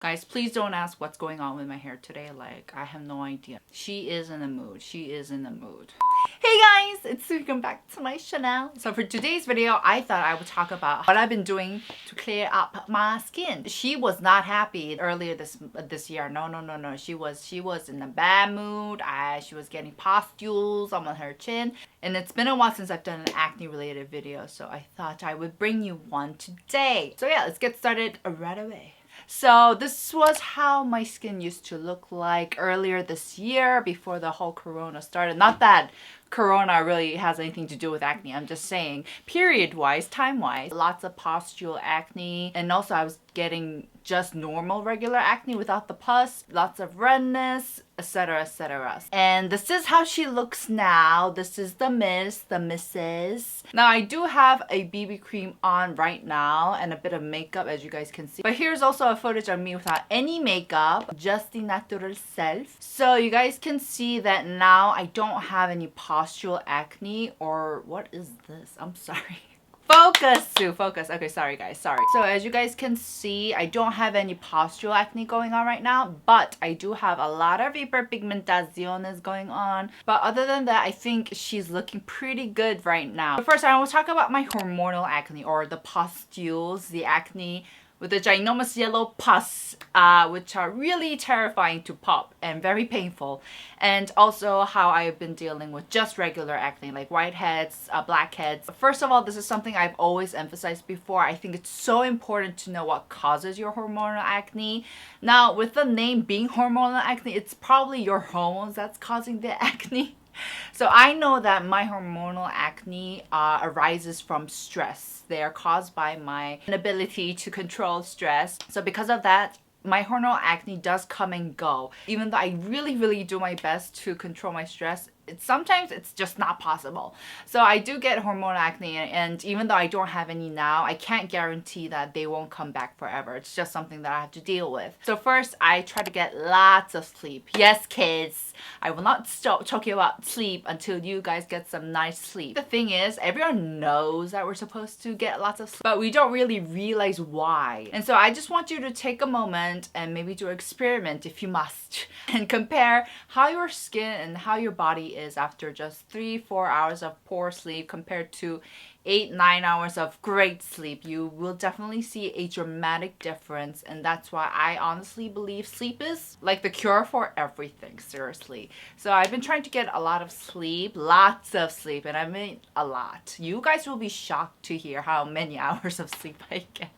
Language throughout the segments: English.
Guys, please don't ask what's going on with my hair today. Like, I have no idea. She is in the mood. She is in the mood. Hey guys, it's welcome back to my channel. So for today's video, I thought I would talk about what I've been doing to clear up my skin. She was not happy earlier this year. No. She was in a bad mood. She was getting pustules on her chin. And it's been a while since I've done an acne related video, so I thought I would bring you one today. So yeah, let's get started right away. So this was how my skin used to look like earlier this year before the whole corona started. Not that corona really has anything to do with acne. I'm just saying period-wise, time-wise, lots of pustule acne, and also I was getting just normal regular acne without the pus, lots of redness, etc, etc. And this is how she looks now. This is the Mrs. Now I do have a BB cream on right now and a bit of makeup, as you guys can see. But here's also a footage of me without any makeup, just the natural self. So you guys can see that now I don't have any pustule acne, or what is this? I'm sorry. Focus, Chuu, focus. Okay, sorry guys, sorry. So as you guys can see, I don't have any pustule acne going on right now, but I do have a lot of hyperpigmentation going on. But other than that, I think she's looking pretty good right now. But first, I will talk about my hormonal acne, or the pustules, the acne with the ginormous yellow pus, which are really terrifying to pop and very painful. And also how I've been dealing with just regular acne, like whiteheads, blackheads. First of all, this is something I've always emphasized before. I think it's so important to know what causes your hormonal acne. Now, with the name being hormonal acne, it's probably your hormones that's causing the acne. So I know that my hormonal acne arises from stress. They are caused by my inability to control stress. So because of that, my hormonal acne does come and go. Even though I really do my best to control my stress, sometimes it's just not possible. So I do get hormonal acne, and even though I don't have any now, I can't guarantee that they won't come back forever. It's just something that I have to deal with. So first, I try to get lots of sleep. Yes, kids, I will not stop talking about sleep until you guys get some nice sleep. The thing is, everyone knows that we're supposed to get lots of sleep, but we don't really realize why. And so I just want you to take a moment and maybe do an experiment, if you must, and compare how your skin and how your body is after just 3-4 hours of poor sleep compared to 8-9 hours of great sleep. You will definitely see a dramatic difference, and that's why I honestly believe sleep is like the cure for everything, seriously. So I've been trying to get a lot of sleep, lots of sleep, and I mean a lot. You guys will be shocked to hear how many hours of sleep I get.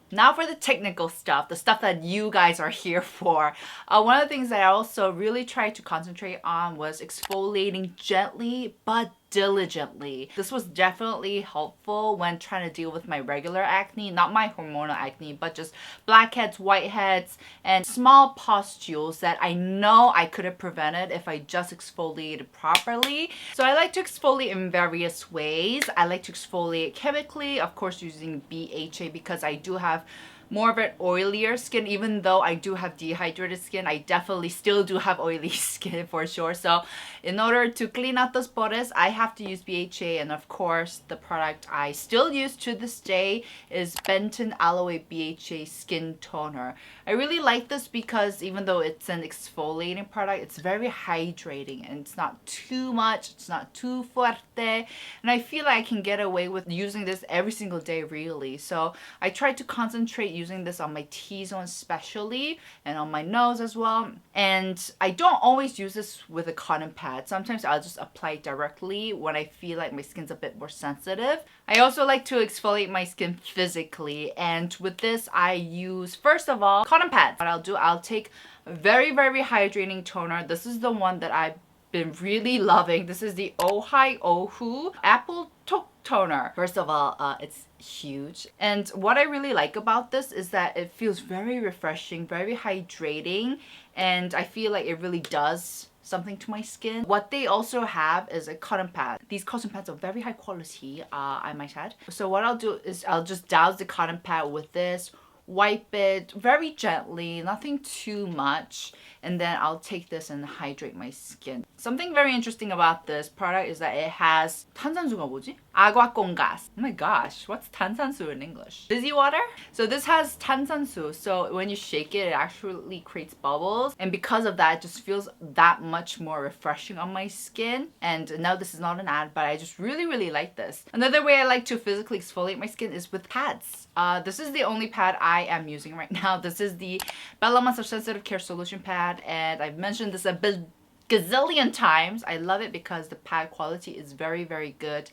Now for the technical stuff, the stuff that you guys are here for. One of the things that I also really tried to concentrate on was exfoliating gently but diligently. This was definitely helpful when trying to deal with my regular acne, not my hormonal acne, but just blackheads, whiteheads, and small pustules that I know I could have prevented if I just exfoliated properly. So I like to exfoliate in various ways. I like to exfoliate chemically, of course using BHA, because I do have more of an oilier skin. Even though I do have dehydrated skin, I definitely still do have oily skin for sure. So in order to clean out those pores, I have to use BHA, and of course the product I still use to this day is Benton Aloe BHA Skin Toner. I really like this because even though it's an exfoliating product, it's very hydrating and it's not too much, it's not too fuerte, and I feel like I can get away with using this every single day really. So I try to concentrate using this on my T-zone especially, and on my nose as well. And I don't always use this with a cotton pad. Sometimes I'll just apply it directly when I feel like my skin's a bit more sensitive. I also like to exfoliate my skin physically, and with this I use, first of all, cotton pads. What I'll do, I'll take a very hydrating toner. This is the one that I've been really loving. This is the Ohaiohu Apple Toner. First of all, it's huge, and what I really like about this is that it feels very refreshing, very hydrating, and I feel like it really does something to my skin. What they also have is a cotton pad. These cotton pads are very high quality, I might add. So what I'll do is I'll just douse the cotton pad with this, wipe it very gently, nothing too much, and then I'll take this and hydrate my skin. Something very interesting about this product is that it has 탄산수가 뭐지? Agua con gas. Oh my gosh, what's 탄산수 in English? Fizzy water? So this has 탄산수, so when you shake it, it actually creates bubbles, and because of that, it just feels that much more refreshing on my skin. And now this is not an ad, but I just really like this. Another way I like to physically exfoliate my skin is with pads. This is the only pad I am using right now. This is the Bellamonster Sensitive Care Solution Pad, and I've mentioned this a gazillion times. I love it because the pad quality is very good,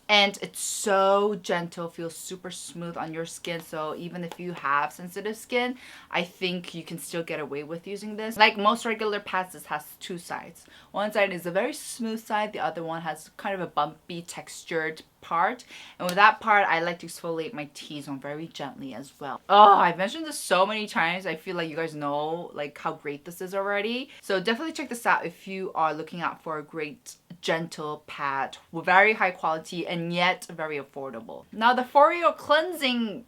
and it's so gentle, feels super smooth on your skin. So even if you have sensitive skin, I think you can still get away with using this. Like most regular pads, this has two sides. One side is a very smooth side, the other one has kind of a bumpy textured part, and with that part I like to exfoliate my T-zone very gently as well. Oh, I've mentioned this so many times. I feel like you guys know like how great this is already, so definitely check this out if you are looking out for a great gentle pad with very high quality and yet very affordable. Now the Foreo cleansing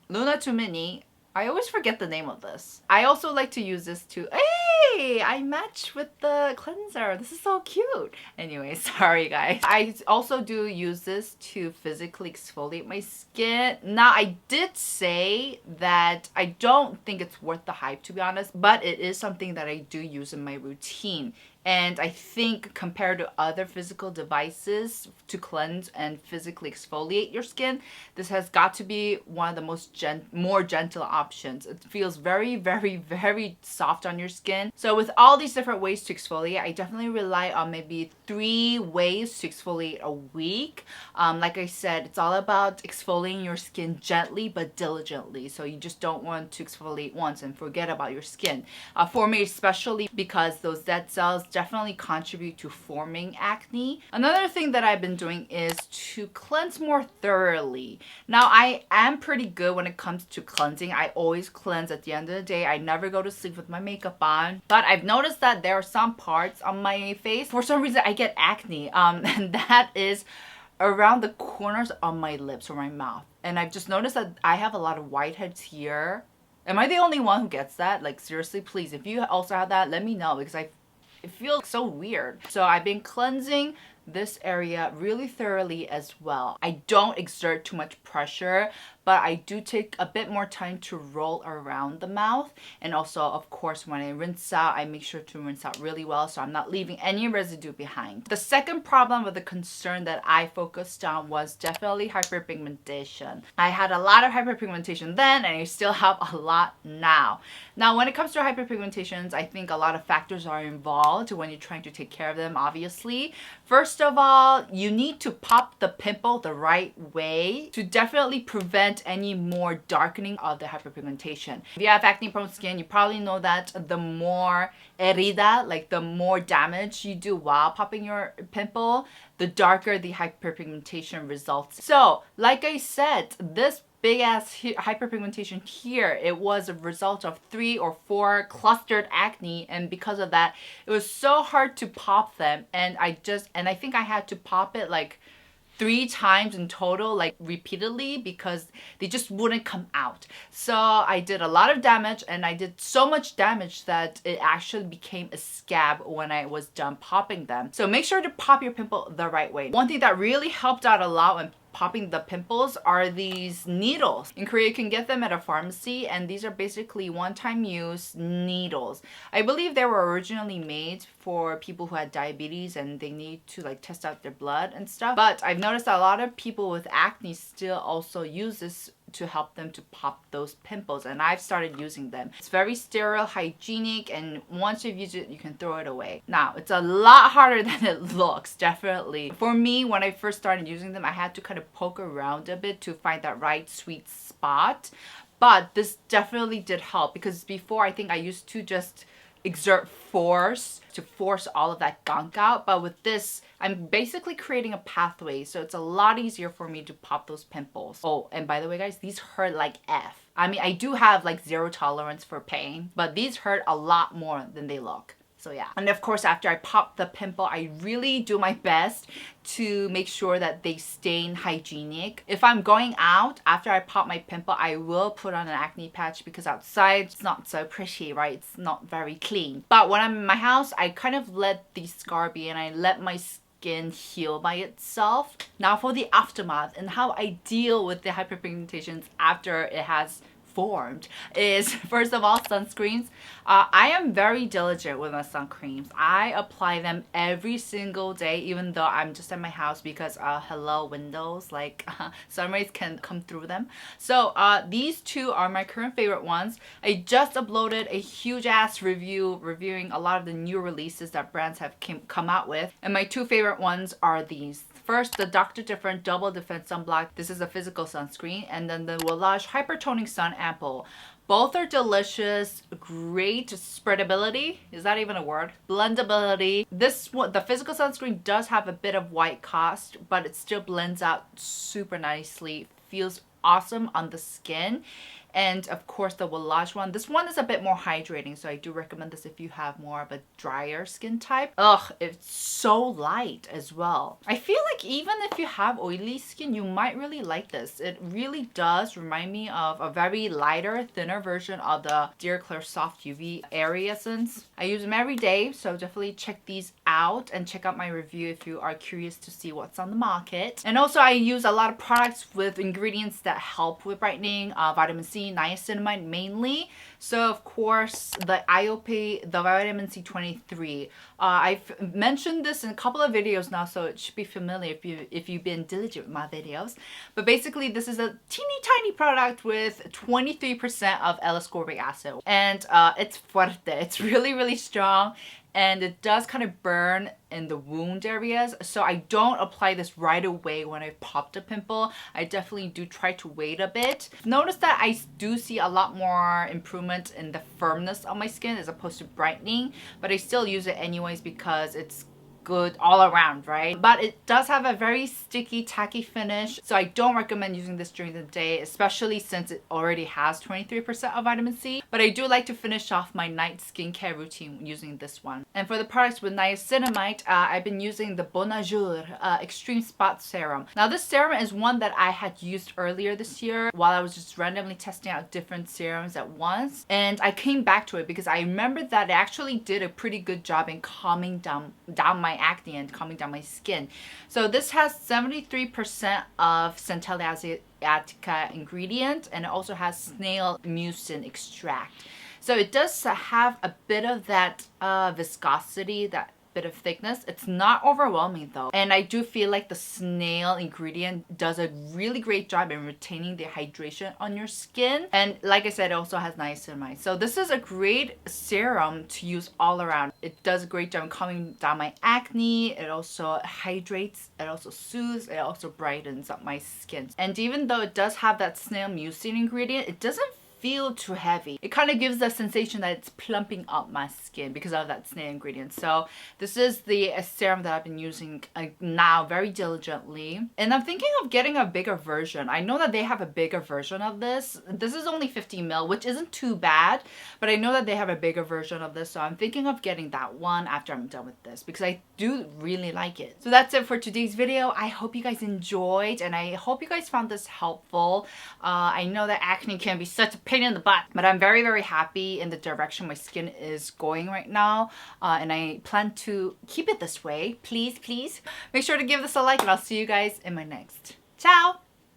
Luna 2 Mini, I always forget the name of this. I also like to use this to, hey, I match with the cleanser. This is so cute. Anyway, sorry guys. I also do use this to physically exfoliate my skin. Now, I did say that I don't think it's worth the hype, to be honest, but it is something that I do use in my routine. And I think compared to other physical devices to cleanse and physically exfoliate your skin, this has got to be one of the more gentle options. It feels very soft on your skin. So with all these different ways to exfoliate, I definitely rely on maybe 3 ways to exfoliate a week. Like I said, it's all about exfoliating your skin gently but diligently. So you just don't want to exfoliate once and forget about your skin. For me especially, because those dead cells definitely contribute to forming acne. Another thing that I've been doing is to cleanse more thoroughly. Now, I am pretty good when it comes to cleansing. I always cleanse at the end of the day. I never go to sleep with my makeup on. But I've noticed that there are some parts on my face, for some reason, I get acne. And that is around the corners of my lips or my mouth. And I've just noticed that I have a lot of whiteheads here. Am I the only one who gets that? Like, seriously, please, if you also have that, let me know, because it feels so weird. So I've been cleansing this area really thoroughly as well. I don't exert too much pressure, but I do take a bit more time to roll around the mouth. And also, of course, when I rinse out, I make sure to rinse out really well so I'm not leaving any residue behind. The second problem with the concern that I focused on was definitely hyperpigmentation. I had a lot of hyperpigmentation then, and I still have a lot now. Now, when it comes to hyperpigmentations, I think a lot of factors are involved when you're trying to take care of them, obviously. First of all, you need to pop the pimple the right way to definitely prevent any more darkening of the hyperpigmentation. If you have acne-prone skin, you probably know that the more herida, like the more damage you do while popping your pimple, the darker the hyperpigmentation results. So, like I said, this big ass hyperpigmentation here, it was a result of 3 or 4 clustered acne, and because of that, it was so hard to pop them, and I think I had to pop it like 3 times in total, like repeatedly, because they just wouldn't come out. So I did a lot of damage, and I did so much damage that it actually became a scab when I was done popping them. So make sure to pop your pimple the right way. One thing that really helped out a lot when popping the pimples are these needles. In Korea, you can get them at a pharmacy, and these are basically one-time use needles. I believe they were originally made for people who had diabetes and they need to like test out their blood and stuff. But I've noticed that a lot of people with acne still also use this to help them to pop those pimples, and I've started using them. It's very sterile, hygienic, and once you've used it, you can throw it away. Now, it's a lot harder than it looks, definitely. For me, when I first started using them, I had to kind of poke around a bit to find that right sweet spot. But this definitely did help, because before I think I used to just exert force to force all of that gunk out, but with this I'm basically creating a pathway, so it's a lot easier for me to pop those pimples. Oh, and by the way guys, these hurt like F. I mean, I do have like 0 tolerance for pain, but these hurt a lot more than they look. So yeah. And of course, after I pop the pimple, I really do my best to make sure that they stay hygienic. If I'm going out after I pop my pimple, I will put on an acne patch because outside it's not so pretty, right? It's not very clean. But when I'm in my house, I kind of let the scar be and I let my skin heal by itself. Now for the aftermath and how I deal with the hyperpigmentations after it has formed is, first of all, sunscreens. I am very diligent with my sun creams. I apply them every single day, even though I'm just at my house because hello windows, like sun rays can come through them. So these two are my current favorite ones. I just uploaded a huge ass review reviewing a lot of the new releases that brands have come out with, and my two favorite ones are these. First, the 닥터디퍼런트 Double Defense Sunblock. This is a physical sunscreen. And then the WELLAGE Hypertoning Sun AMPOULE. Both are delicious, great spreadability. Is that even a word? Blendability. This one, the physical sunscreen does have a bit of white cast, but it still blends out super nicely. Feels awesome on the skin. And of course the WELLAGE one. This one is a bit more hydrating, so I do recommend this if you have more of a drier skin type. Ugh, it's so light as well. I feel like even if you have oily skin, you might really like this. It really does remind me of a very lighter, thinner version of the Dear Claire Soft UV Area Essence. I use them every day, so definitely check these out and check out my review if you are curious to see what's on the market. And also I use a lot of products with ingredients that help with brightening, vitamin C, niacinamide mainly. So of course the Iope The Vitamin C23. I've mentioned this in a couple of videos now, so it should be familiar if you've been diligent with my videos. But basically this is a teeny tiny product with 23% of L-ascorbic acid, and it's fuerte. It's really strong. And it does kind of burn in the wound areas, so I don't apply this right away when I popped a pimple. I definitely do try to wait a bit. Notice that I do see a lot more improvement in the firmness of my skin as opposed to brightening, but I still use it anyways because it's good all around, right? But it does have a very sticky, tacky finish, so I don't recommend using this during the day, especially since it already has 23% of vitamin C. But I do like to finish off my night skincare routine using this one. And for the products with niacinamide, I've been using the Bonajour Extreme Spot Serum. Now this serum is one that I had used earlier this year while I was just randomly testing out different serums at once, and I came back to it because I remembered that it actually did a pretty good job in calming down my acne and calming down my skin. So this has 73% of Centella asiatica ingredient, and it also has snail mucin extract. So it does have a bit of that viscosity, that bit of thickness. It's not overwhelming though, and I do feel like the snail ingredient does a really great job in retaining the hydration on your skin. And like I said, it also has niacinamide, so this is a great serum to use all around. It does a great job in calming down my acne. It also hydrates, it also soothes, it also brightens up my skin. And even though it does have that snail mucin ingredient, it doesn't feel too heavy. It kind of gives the sensation that it's plumping up my skin because of that snail ingredient. So this is the serum that I've been using now very diligently, and I'm thinking of getting a bigger version. I know that they have a bigger version of this. This is only 50 ml, which isn't too bad, but I know that they have a bigger version of this, so I'm thinking of getting that one after I'm done with this because I do really like it. So that's it for today's video. I hope you guys enjoyed, and I hope you guys found this helpful. I know that acne can be such a pain in the butt, but I'm very happy in the direction my skin is going right now, and I plan to keep it this way. Please make sure to give this a like, and I'll see you guys in my next. Ciao!